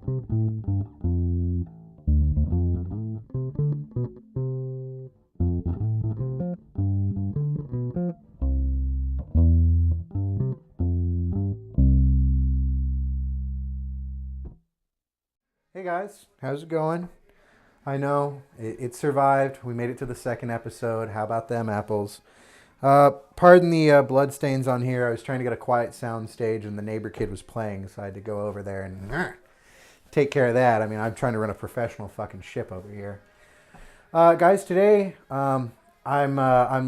Hey guys, how's it going? I know it survived. We made it to the second episode. How about them apples? Pardon the blood stains on here. I was trying to get a quiet sound stage and the neighbor kid was playing, so I had to go over there and take care of that. I mean, I'm trying to run a professional fucking ship over here. Guys, today I'm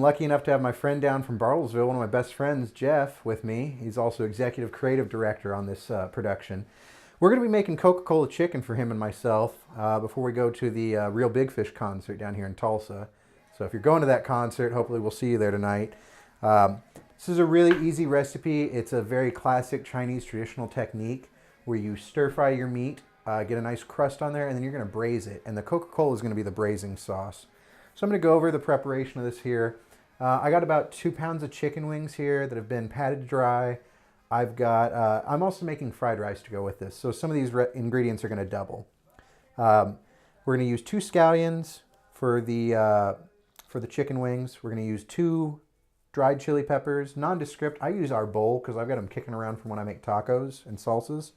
lucky enough to have my friend down from Bartlesville, one of my best friends, Jeff, with me. He's also executive creative director on this production. We're going to be making Coca-Cola chicken for him and myself before we go to the Real Big Fish concert down here in Tulsa. So if you're going to that concert, hopefully we'll see you there tonight. This is a really easy recipe. It's a very classic Chinese traditional technique where you stir fry your meat, get a nice crust on there, and then you're going to braise it. And the Coca-Cola is going to be the braising sauce. So I'm going to go over the preparation of this here. I got about 2 pounds of chicken wings here that have been patted dry. I've got, I'm also making fried rice to go with this. So some of these ingredients are going to double. We're going to use 2 scallions for the chicken wings. We're going to use 2 dried chili peppers, nondescript. I use our bowl because I've got them kicking around from when I make tacos and salsas.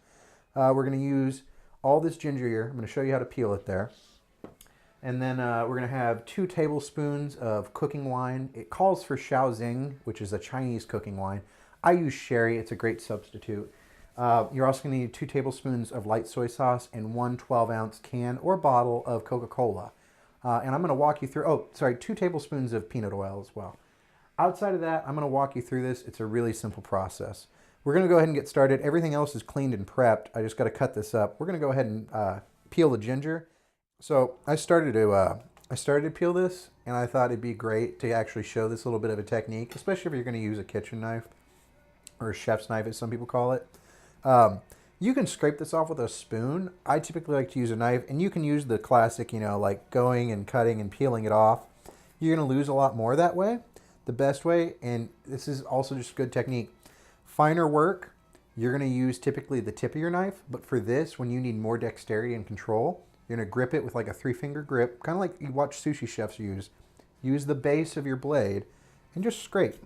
We're going to use all this ginger here. I'm going to show you how to peel it there. And then we're going to have 2 tablespoons of cooking wine. It calls for Shaoxing, which is a Chinese cooking wine. I use sherry. It's a great substitute. You're also going to need 2 tablespoons of light soy sauce and 1 12-ounce can or bottle of Coca-Cola. And I'm going to walk you through, 2 tablespoons of peanut oil as well. Outside of that, I'm going to walk you through this. It's a really simple process. We're going to go ahead and get started. Everything else is cleaned and prepped. I just got to cut this up. We're going to go ahead and peel the ginger. So I started to peel this, and I thought it'd be great to actually show this little bit of a technique, especially if you're going to use a kitchen knife. Or a chef's knife, as some people call it. You can scrape this off with a spoon. I typically like to use a knife, and you can use the classic, like going and cutting and peeling it off. You're going to lose a lot more that way. The best way, and this is also just good technique, finer work, you're going to use typically the tip of your knife, but for this, when you need more dexterity and control, you're going to grip it with like a 3-finger grip, kind of like you watch sushi chefs use. Use the base of your blade and just scrape.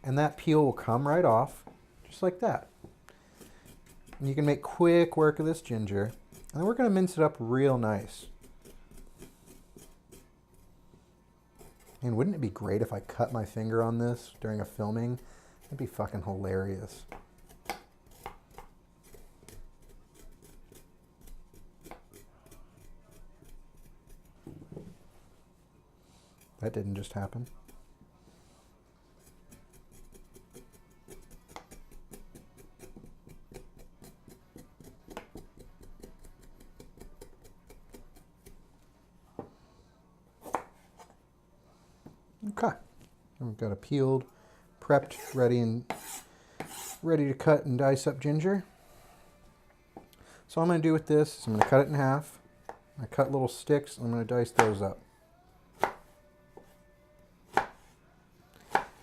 And that peel will come right off, just like that. And you can make quick work of this ginger. And then we're going to mince it up real nice. And wouldn't it be great if I cut my finger on this during a filming? That'd be fucking hilarious. That didn't just happen. Okay, we've got a peeled, prepped, ready to cut and dice up ginger. So all I'm going to do with this is I'm going to cut it in half. I cut little sticks, and I'm going to dice those up.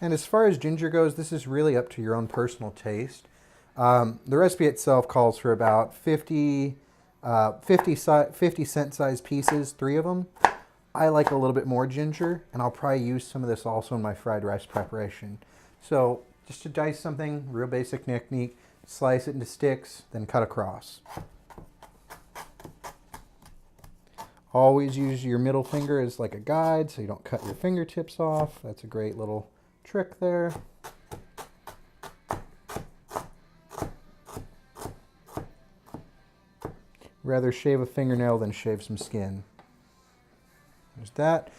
And as far as ginger goes, this is really up to your own personal taste. The recipe itself calls for about 50 cent size pieces, 3 of them. I like a little bit more ginger, and I'll probably use some of this also in my fried rice preparation. So just to dice something, real basic technique, slice it into sticks, then cut across. Always use your middle finger as like a guide so you don't cut your fingertips off. That's a great little trick there. Rather shave a fingernail than shave some skin. There's that.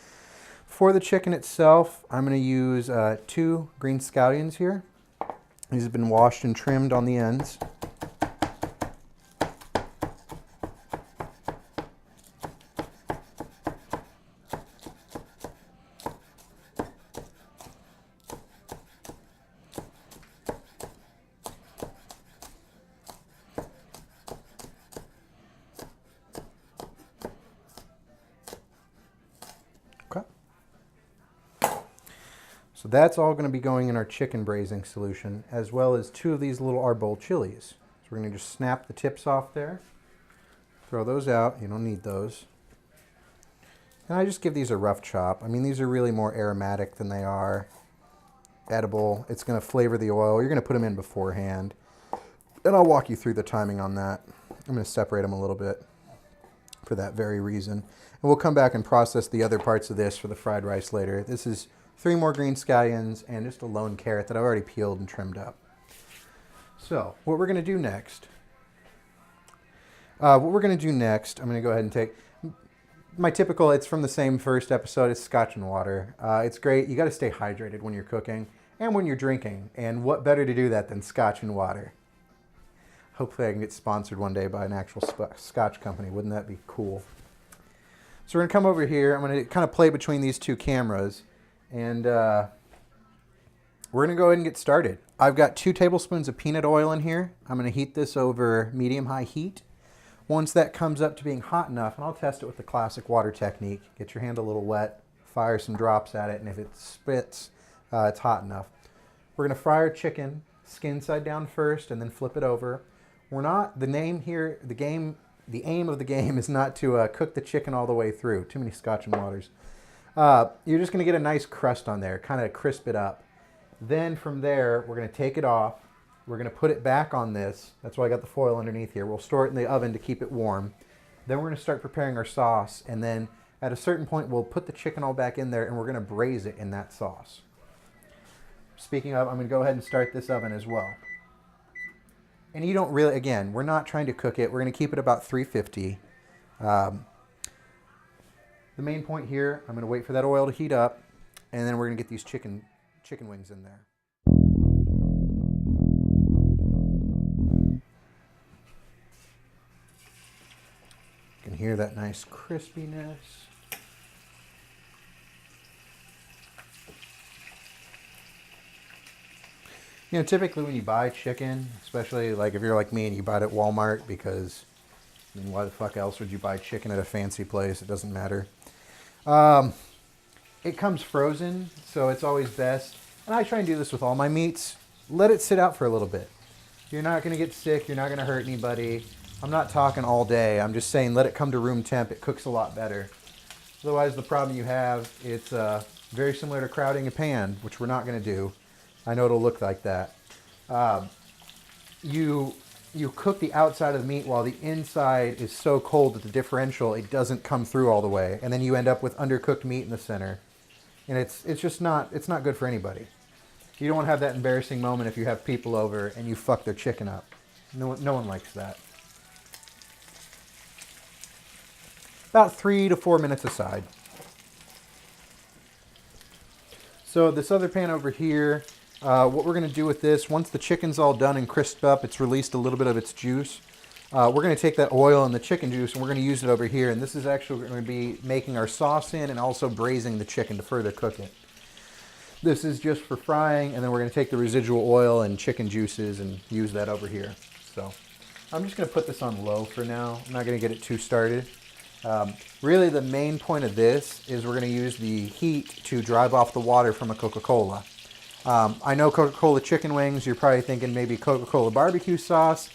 For the chicken itself, I'm going to use 2 green scallions here. These have been washed and trimmed on the ends. Okay. So that's all going to be going in our chicken braising solution, as well as 2 of these little arbol chilies. So we're going to just snap the tips off there. Throw those out. You don't need those. And I just give these a rough chop. I mean, these are really more aromatic than they are edible. It's going to flavor the oil. You're going to put them in beforehand. And I'll walk you through the timing on that. I'm going to separate them a little bit for that very reason. And we'll come back and process the other parts of this for the fried rice later. This is 3 more green scallions and just a lone carrot that I've already peeled and trimmed up. So what we're going to do next, I'm going to go ahead and take my typical, it's from the same first episode, it's scotch and water. It's great. You got to stay hydrated when you're cooking and when you're drinking. And what better to do that than scotch and water? Hopefully I can get sponsored one day by an actual scotch company. Wouldn't that be cool? So we're going to come over here. I'm going to kind of play between these two cameras. And we're going to go ahead and get started. I've got 2 tablespoons of peanut oil in here. I'm going to heat this over medium-high heat. Once that comes up to being hot enough, and I'll test it with the classic water technique. Get your hand a little wet, fire some drops at it, and if it spits, it's hot enough. We're going to fry our chicken skin side down first and then flip it over. We're not, the aim of the game is not to cook the chicken all the way through. Too many scotch and waters. You're just going to get a nice crust on there, kind of crisp it up. Then from there, we're going to take it off. We're going to put it back on this. That's why I got the foil underneath here. We'll store it in the oven to keep it warm. Then we're going to start preparing our sauce. And then at a certain point, we'll put the chicken all back in there and we're going to braise it in that sauce. Speaking of, I'm going to go ahead and start this oven as well. And you don't really, again, we're not trying to cook it. We're going to keep it about 350. The main point here, I'm going to wait for that oil to heat up, and then we're going to get these chicken wings in there. You can hear that nice crispiness. You know, typically when you buy chicken, especially like if you're like me and you buy it at Walmart, because I mean, why the fuck else would you buy chicken at a fancy place? It doesn't matter. It comes frozen, so it's always best. And I try and do this with all my meats. Let it sit out for a little bit. You're not going to get sick. You're not going to hurt anybody. I'm not talking all day. I'm just saying let it come to room temp. It cooks a lot better. Otherwise, the problem you have, it's very similar to crowding a pan, which we're not going to do. I know it'll look like that. You cook the outside of the meat while the inside is so cold that the differential, it doesn't come through all the way. And then you end up with undercooked meat in the center. And it's just not good for anybody. You don't want to have that embarrassing moment if you have people over and you fuck their chicken up. No one likes that. About 3 to 4 minutes aside. So this other pan over here, what we're going to do with this, once the chicken's all done and crisped up, it's released a little bit of its juice. We're going to take that oil and the chicken juice and we're going to use it over here. And this is actually going to be making our sauce in and also braising the chicken to further cook it. This is just for frying, and then we're going to take the residual oil and chicken juices and use that over here. So I'm just going to put this on low for now. I'm not going to get it too started. Really the main point of this is we're going to use the heat to drive off the water from a Coca-Cola. I know Coca-Cola chicken wings, you're probably thinking maybe Coca-Cola barbecue sauce.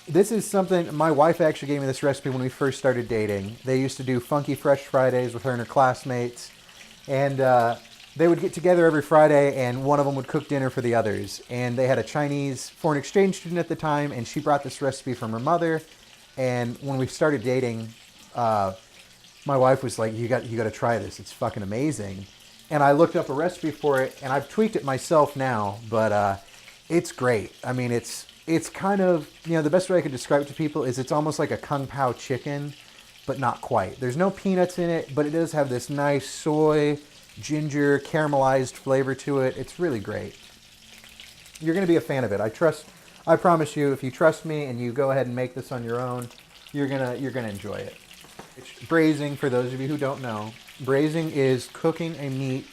This is something, my wife actually gave me this recipe when we first started dating. They used to do Funky Fresh Fridays with her and her classmates. And they would get together every Friday and one of them would cook dinner for the others. And they had a Chinese foreign exchange student at the time and she brought this recipe from her mother. And when we started dating, my wife was like, you got to try this. It's fucking amazing. And I looked up a recipe for it and I've tweaked it myself now, but it's great. I mean, it's kind of, you know, the best way I could describe it to people is it's almost like a Kung Pao chicken, but not quite. There's no peanuts in it, but it does have this nice soy, ginger, caramelized flavor to it. It's really great. You're going to be a fan of it. I promise you, if you trust me and you go ahead and make this on your own, you're gonna enjoy it. Braising, for those of you who don't know, braising is cooking a meat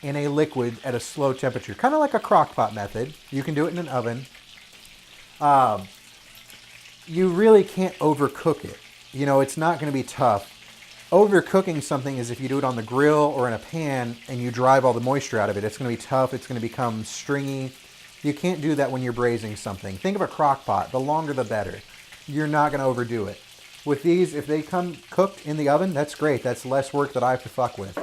in a liquid at a slow temperature, kind of like a crock pot method. You can do it in an oven. You really can't overcook it. You know, it's not going to be tough. Overcooking something is if you do it on the grill or in a pan and you drive all the moisture out of it. It's going to be tough. It's going to become stringy. You can't do that when you're braising something. Think of a crock pot. The longer the better. You're not going to overdo it. With these, if they come cooked in the oven, that's great. That's less work that I have to fuck with.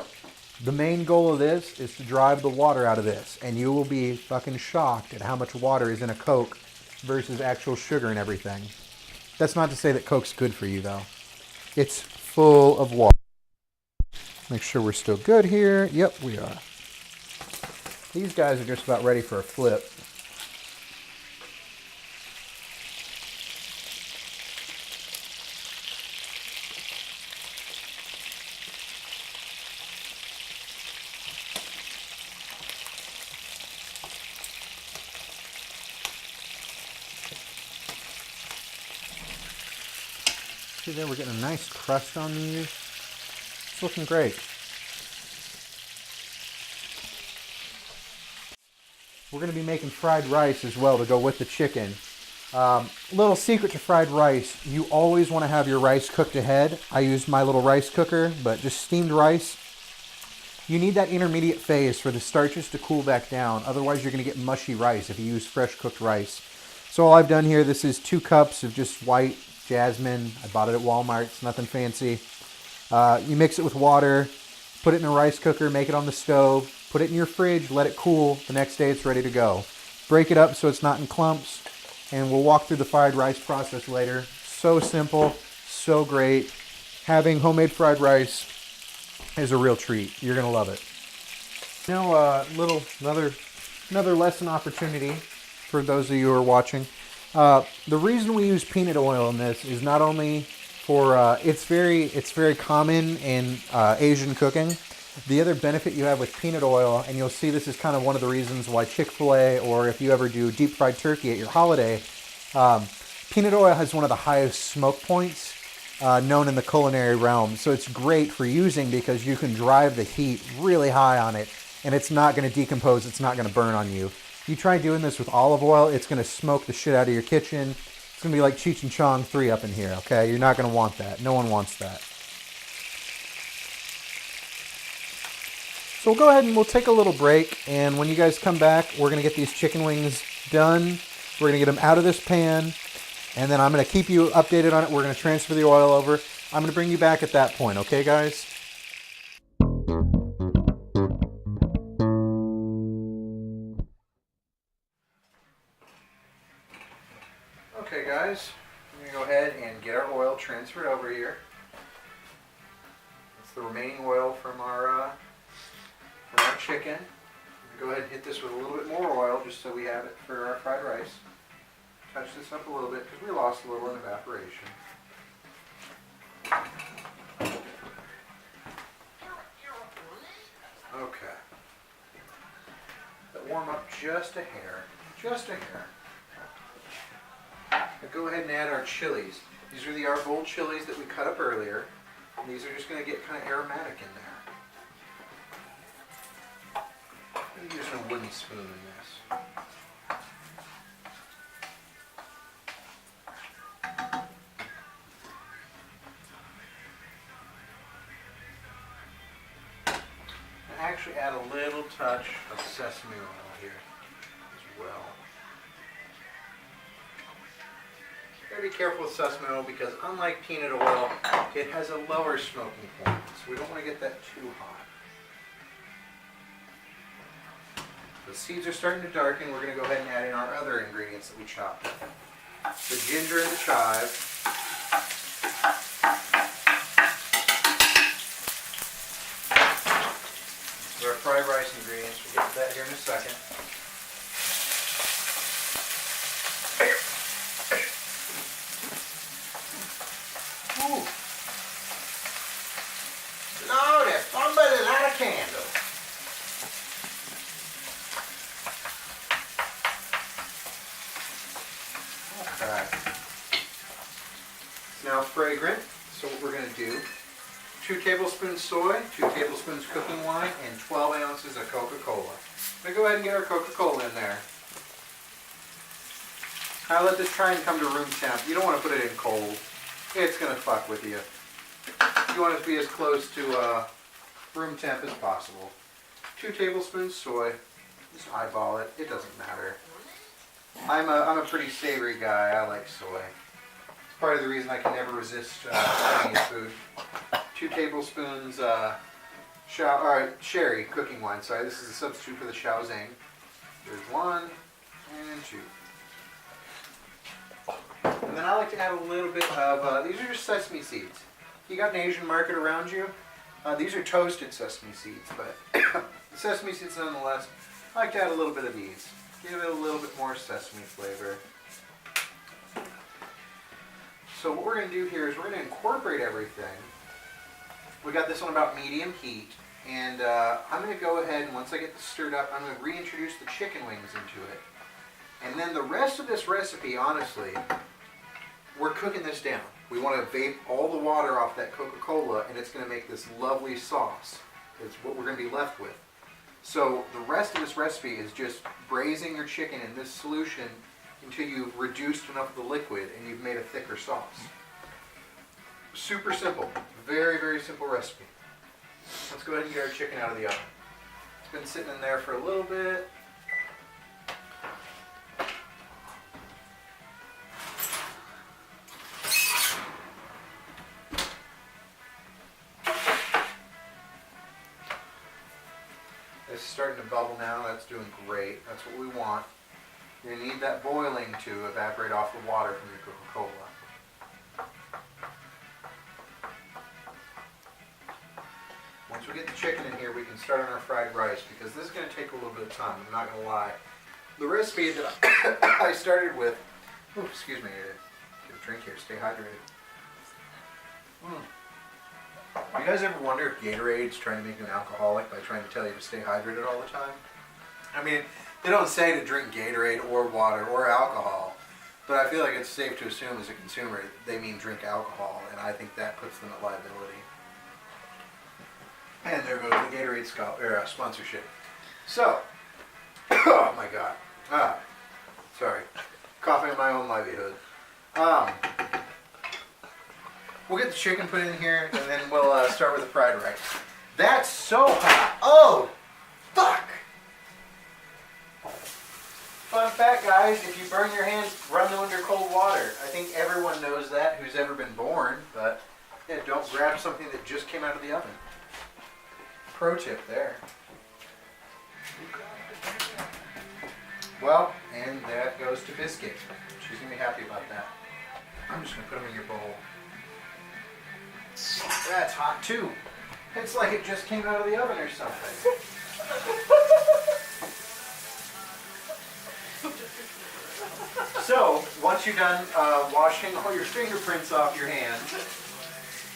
The main goal of this is to drive the water out of this, and you will be fucking shocked at how much water is in a Coke versus actual sugar and everything. That's not to say that Coke's good for you, though. It's full of water. Make sure we're still good here. Yep, we are. These guys are just about ready for a flip. See there, we're getting a nice crust on these. It's looking great. We're going to be making fried rice as well to go with the chicken. Little secret to fried rice, you always want to have your rice cooked ahead. I used my little rice cooker, but just steamed rice. You need that intermediate phase for the starches to cool back down. Otherwise, you're going to get mushy rice if you use fresh cooked rice. So all I've done here, this is 2 cups of just white jasmine. I bought it at Walmart. It's nothing fancy. You mix it with water, put it in a rice cooker, make it on the stove, put it in your fridge, let it cool. The next day it's ready to go. Break it up so it's not in clumps, and we'll walk through the fried rice process later. So simple, so great. Having homemade fried rice is a real treat. You're gonna love it. Now, another lesson opportunity for those of you who are watching. The reason we use peanut oil in this is not only for it's very common in Asian cooking. The other benefit you have with peanut oil, and you'll see this is kind of one of the reasons why Chick-fil-A, or if you ever do deep fried turkey at your holiday, peanut oil has one of the highest smoke points known in the culinary realm. So it's great for using because you can drive the heat really high on it, and it's not going to decompose, it's not going to burn on you. You try doing this with olive oil, it's going to smoke the shit out of your kitchen. It's going to be like Cheech and Chong 3 up in here, okay? You're not going to want that. No one wants that. So we'll go ahead and we'll take a little break, and when you guys come back, we're going to get these chicken wings done. We're going to get them out of this pan, and then I'm going to keep you updated on it. We're going to transfer the oil over. I'm going to bring you back at that point, okay, guys? Okay, guys, I'm going to go ahead and get our oil transferred over here. It's the remaining oil from our chicken. I'm going to go ahead and hit this with a little bit more oil just so we have it for our fried rice. Touch this up a little bit because we lost a little in evaporation. Okay. Let warm up just a hair. Just a hair. Now go ahead and add our chilies. These are the Arbol chilies that we cut up earlier. And these are just going to get kind of aromatic in there. I'm using a wooden spoon in this. I actually add a little touch of sesame oil here as well. Gotta be careful with sesame oil because unlike peanut oil, it has a lower smoking point, so we don't want to get that too hot. The seeds are starting to darken. We're going to go ahead and add in our other ingredients that we chopped up. The ginger and the chive. These are our fried rice ingredients. We'll get to that here in a second. Ooh. Lord, if somebody light a candle. Now fragrant, so what we're going to do, 2 tablespoons soy, 2 tablespoons cooking wine, and 12 ounces of Coca-Cola. I'm going to go ahead and get our Coca-Cola in there. Now let this try and come to room temp. You don't want to put it in cold. It's going to fuck with you. You want it to be as close to room temp as possible. 2 tablespoons soy. Just eyeball it. It doesn't matter. I'm a pretty savory guy. I like soy. part of the reason I can never resist Chinese food. 2 tablespoons sherry cooking wine. Sorry, this is a substitute for the Shaoxing. There's 1 and 2. And then I like to add a little bit of, these are just sesame seeds. You got an Asian market around you? These are toasted sesame seeds, but sesame seeds nonetheless. I like to add a little bit of these. Give it a little bit more sesame flavor. So what we're going to do here is we're going to incorporate everything. We got this on about medium heat, and I'm going to go ahead and once I get this stirred up, I'm going to reintroduce the chicken wings into it. And then the rest of this recipe, honestly, we're cooking this down. We want to vape all the water off that Coca-Cola, and it's going to make this lovely sauce. It's what we're going to be left with. So the rest of this recipe is just braising your chicken in this solution until you've reduced enough of the liquid and you've made a thicker sauce. Super simple. Very, very simple recipe. Let's go ahead and get our chicken out of the oven. It's been sitting in there for a little bit. It's starting to bubble now. That's doing great. That's what we want. You're going to need that boiling to evaporate off the water from your Coca-Cola. Once we get the chicken in here, we can start on our fried rice because this is going to take a little bit of time. I'm not going to lie. The recipe that I started with, excuse me, get a drink here, stay hydrated. You guys ever wonder if Gatorade's trying to make you an alcoholic by trying to tell you to stay hydrated all the time? I mean, they don't say to drink Gatorade or water or alcohol, but I feel like it's safe to assume as a consumer they mean drink alcohol, and I think that puts them at liability. And there goes the Gatorade sponsorship. So, oh my God. Sorry. Coughing on my own livelihood. We'll get the chicken put in here, and then we'll start with the fried rice. That's so hot. Oh, fuck. Fun fact, guys, if you burn your hands, run them under cold water. I think everyone knows that who's ever been born, but yeah, don't grab something that just came out of the oven. Pro tip there. Well, and that goes to Biscuit. She's going to be happy about that. I'm just going to put them in your bowl. That's hot too. It's like it just came out of the oven or something. So, once you're done washing all your fingerprints off your hands,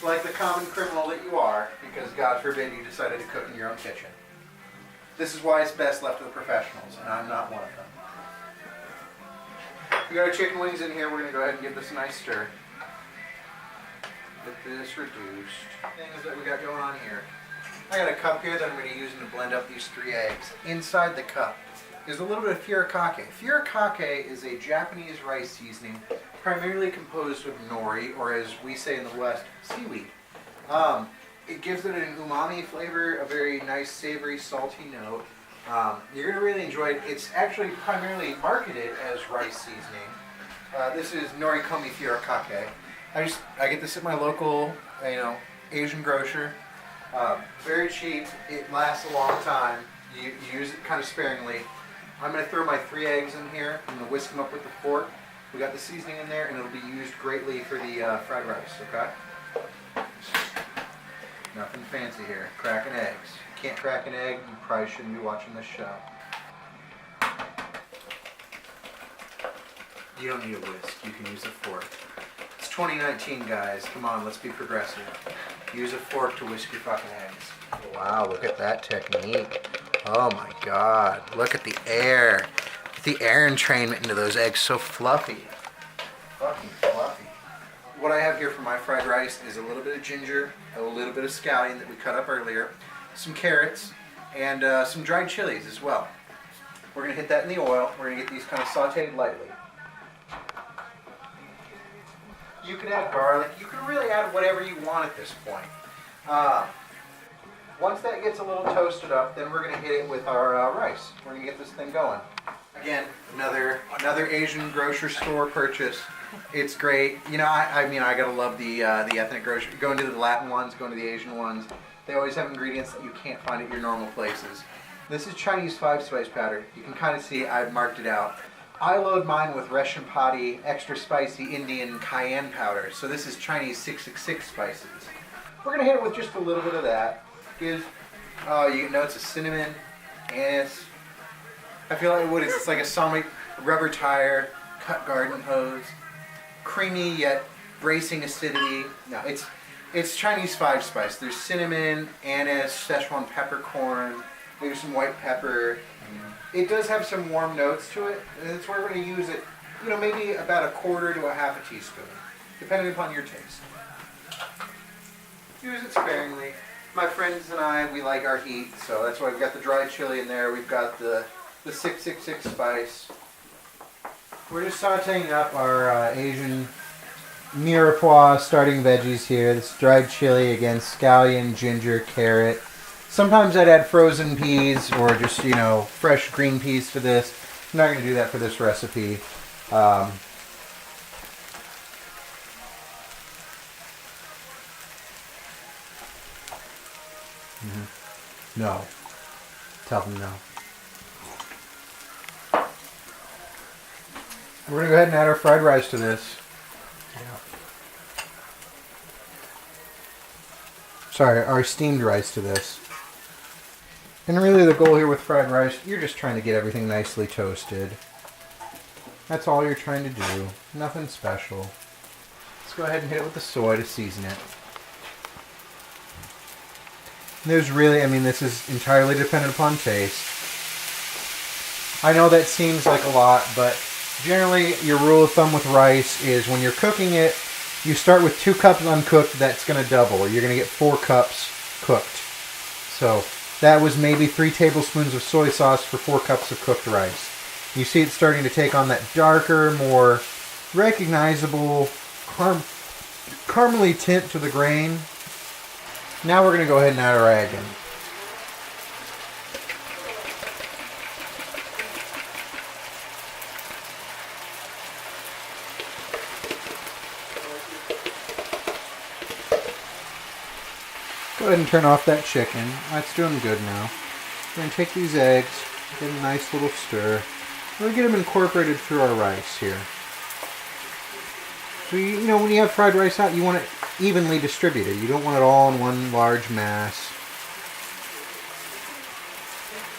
like the common criminal that you are, because God forbid you decided to cook in your own kitchen, this is why it's best left to the professionals, and I'm not one of them. We got our chicken wings in here. We're going to go ahead and give this a nice stir. Get this reduced. Things that we got going on here. I got a cup here that I'm going to use to blend up these 3 eggs. Inside the cup is a little bit of furikake. Furikake is a Japanese rice seasoning primarily composed of nori, or as we say in the West, seaweed. It gives it an umami flavor, a very nice savory, salty note. You're going to really enjoy it. It's actually primarily marketed as rice seasoning. This is norikomi furikake. I get this at my local, Asian grocer. Very cheap. It lasts a long time. You use it kind of sparingly. I'm going to throw my 3 eggs in here. I'm going to whisk them up with the fork. We got the seasoning in there, and it'll be used greatly for the fried rice. Okay. Nothing fancy here. Cracking eggs. If you can't crack an egg, you probably shouldn't be watching this show. You don't need a whisk. You can use a fork. It's 2019, guys. Come on, let's be progressive. Use a fork to whisk your fucking eggs. Wow, look at that technique. Oh my God. Look at the air. The air entrainment into those eggs. So fluffy. Fucking fluffy. What I have here for my fried rice is a little bit of ginger, a little bit of scallion that we cut up earlier, some carrots, and some dried chilies as well. We're going to hit that in the oil. We're going to get these kind of sauteed lightly. You can add garlic. You can really add whatever you want at this point. Once that gets a little toasted up, then we're going to hit it with our rice. We're going to get this thing going. Again, another Asian grocery store purchase. It's great. You know, I mean, I gotta love the ethnic grocery. Going to the Latin ones, going to the Asian ones, they always have ingredients that you can't find at your normal places. This is Chinese 5-spice powder. You can kind of see I've marked it out. I load mine with Russian Padi, extra spicy Indian cayenne powder. So this is Chinese 666 spices. We're gonna hit it with just a little bit of that. Gives, you know, it's a cinnamon, anise. I feel like what is it's like a sonic rubber tire, cut garden hose, creamy yet bracing acidity. No, it's Chinese 5-spice. There's cinnamon, anise, Szechuan peppercorn, maybe some white pepper. It does have some warm notes to it, and that's where we're going to use it. You know, maybe about 1/4 to 1/2 teaspoon, depending upon your taste. Use it sparingly. My friends and I, we like our heat, so that's why we've got the dried chili in there. We've got the 666 spice. We're just sauteing up our Asian mirepoix starting veggies here. This dried chili, again, scallion, ginger, carrot. Sometimes I'd add frozen peas or just, you know, fresh green peas for this. I'm not going to do that for this recipe. No. Tell them no. We're going to go ahead and add our fried rice to this. Sorry, our steamed rice to this. And really the goal here with fried rice, you're just trying to get everything nicely toasted. That's all you're trying to do. Nothing special. Let's go ahead and hit it with the soy to season it. And there's really, I mean, this is entirely dependent upon taste. I know that seems like a lot, but generally your rule of thumb with rice is when you're cooking it, you start with 2 cups uncooked, that's going to double. You're going to get 4 cups cooked. So that was maybe 3 tablespoons of soy sauce for 4 cups of cooked rice. You see it starting to take on that darker, more recognizable caramely tint to the grain. Now we're going to go ahead and add our egg in. Go ahead and turn off that chicken. That's doing good now. We're going to take these eggs, get a nice little stir. We're going to get them incorporated through our rice here. So, you know, when you have fried rice out, you want it evenly distributed. You don't want it all in one large mass.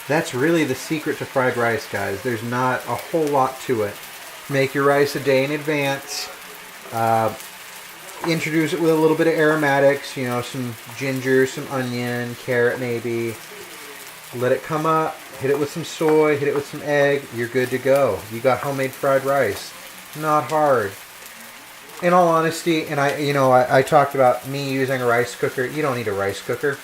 That's really the secret to fried rice, guys. There's not a whole lot to it. Make your rice a day in advance. Introduce it with a little bit of aromatics, you know, some ginger, some onion, carrot maybe. Let it come up, hit it with some soy, hit it with some egg, you're good to go. You got homemade fried rice. Not hard. In all honesty, and I talked about me using a rice cooker. You don't need a rice cooker.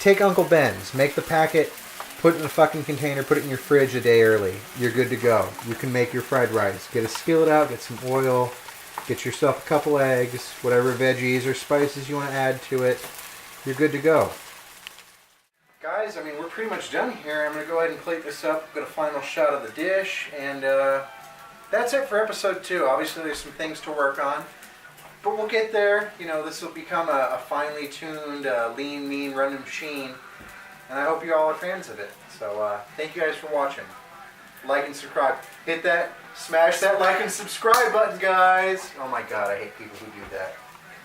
Take Uncle Ben's, make the packet, put it in a fucking container, put it in your fridge a day early. You're good to go. You can make your fried rice. Get a skillet out, get some oil, get yourself a couple eggs, whatever veggies or spices you want to add to it. You're good to go. Guys, I mean, we're pretty much done here. I'm going to go ahead and plate this up, get a final shot of the dish, and that's it for episode 2. Obviously, there's some things to work on, but we'll get there. You know, this will become a finely tuned, lean, mean, running machine, and I hope you all are fans of it. So, thank you guys for watching. Like and subscribe. Hit that, smash that like and subscribe button, guys. Oh my God, I hate people who do that.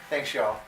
Thanks, y'all.